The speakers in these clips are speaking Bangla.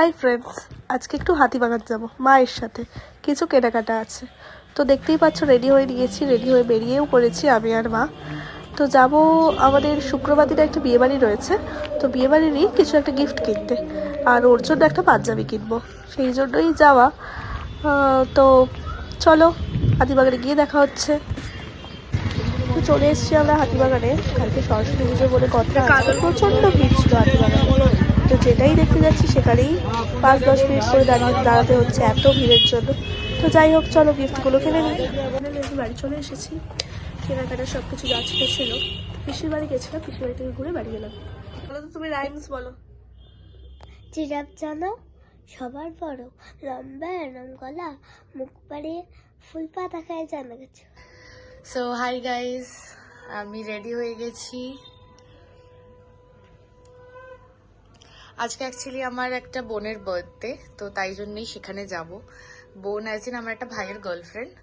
হাই ফ্রেন্ডস, আজকে একটু হাতিবাগান যাব মায়ের সাথে, কিছু কেনাকাটা আছে। তো দেখতেই পাচ্ছ রেডি হয়ে নিয়েছি, রেডি হয়ে বেরিয়েও পড়েছি আমি আর মা। তো যাব, আমাদের শুক্রবার দিনে একটা বিয়েবাড়ি রয়েছে, তো বিয়েবাড়িরই কিছু একটা গিফট কিনতে, আর ওর জন্য একটা পাঞ্জাবি কিনবো, সেই জন্যই যাওয়া। তো চলো হাতিবাগানে গিয়ে দেখা হচ্ছে। তো চলে এসেছি আমরা হাতিবাগানে, কালকে সরস্বতী পুজো বলে কথা আছে, প্রচণ্ড ভিড় ছিল হাতিবাগানে। তো যেটাই দেখতে যাচ্ছি সেখানেই 5-10 মিনিট করে দাঁড়াতে হচ্ছে এত ভিড়ের জন্য। তো যাই হোক, চলো গিফটগুলো কিনে নিই। বাড়ি চলে এসেছি, কেনাকাটা সব কিছু যাচ্ছিল ছিল। পিসির বাড়ি গেছিলাম, পিসির বাড়ি থেকে ঘুরে বাড়ি গেলাম। বলো তো তুমি রাইমস বলো। জিরাফ জানো সবার বড়, লম্বা এরম গলা, মুখ বাড়িয়ে ফুল পাতা খায় জানা গেছে। সো হাই গাইস, আমি রেডি হয়ে গেছি। আজকে অ্যাকচুয়ালি আমার একটা বোনের বার্থডে, তো তাই জন্যই সেখানে যাব। বোন অ্যাজ ইন আমার একটা ভাইয়ের গার্লফ্রেন্ড।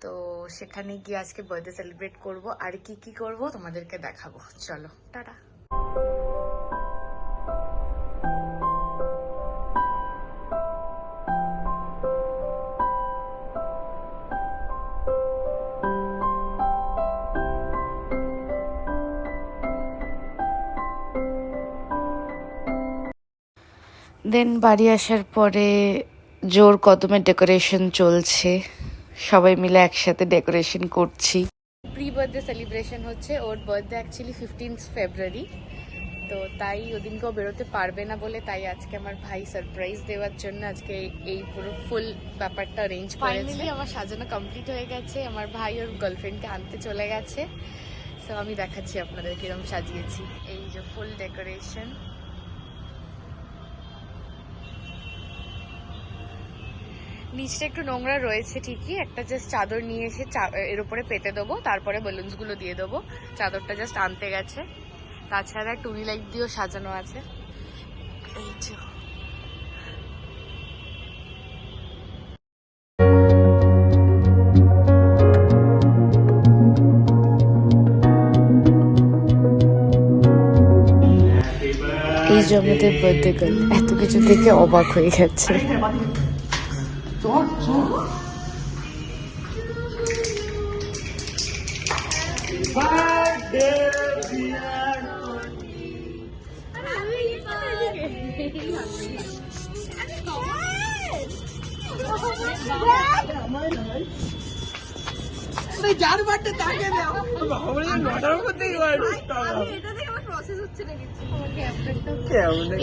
তো সেখানে গিয়ে আজকে বার্থডে সেলিব্রেট করব, আর কি কি করব তোমাদেরকে দেখাবো। চলো টাটা। দেন বাড়ি আসার পরে জোর কদমে ডেকোরেশন চলছে, সবাই মিলে একসাথে ডেকোরেশন করছি। প্রি বার্থডে সেলিব্রেশন হচ্ছে, ওর বার্থডে অ্যাকচুয়ালি 15 ফেব্রুয়ারি। তো তাই ওদিনকেও বেরোতে পারবে না বলে, তাই আজকে আমার ভাই সারপ্রাইজ দেওয়ার জন্য আজকে এই পুরো ফুল ব্যাপারটা অ্যারেঞ্জ করেছে। ফাইনালি আমার সাজানো কমপ্লিট হয়ে গেছে, আমার ভাই ওর গার্লফ্রেন্ডকে আনতে চলে গেছে। সো আমি দেখাচ্ছি আপনাদের কিরকম সাজিয়েছি। এই যে ফুল ডেকোরেশন, নিচটা একটু নোংরা রয়েছে ঠিকই, একটা জাস্ট চাদর নিয়ে এসে এর উপরে পেতে দেবো, তারপরে বেলুনস গুলো দিয়ে দেবো। চাদরটা জাস্ট আনতে গেছে। তাছাড়া টুনি লাইট দিয়েও সাজানো আছে। এই যে এই যে আমাদের বার্থডে গার্ল এত কিছু দেখে অবাক হয়ে গেছে।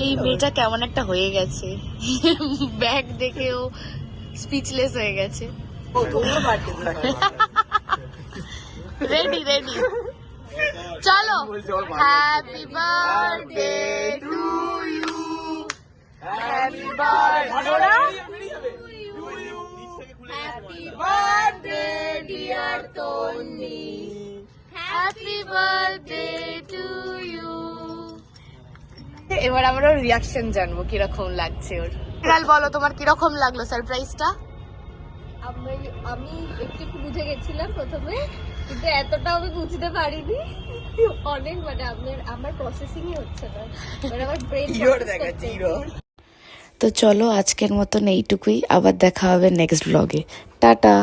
এই মেয়েটা কেমন একটা হয়ে গেছে, ব্যাগ দেখেও স্পিচলেস হয়ে গেছে। রেডি রেডি, চলো। Happy birthday to you, happy birthday, happy birthday dear Tony, happy birthday to you. এবার আমরা রিয়াকশন জানবো কিরকম লাগছে ওর। কাল বলো তোমার কিরকম লাগলো সারপ্রাইজটা? আমি একটু বুঝে গেছিলাম প্রথমে, কিন্তু এতটা আমি বুঝতে পারিনি। অনেক মানে আমার প্রসেসিংই হচ্ছে না, মানে আমার ব্রেন দেখাচ্ছে। তো চলো আজকের মতন এইটুকুই, আবার দেখা হবে নেক্সট ব্লগে। টাটা।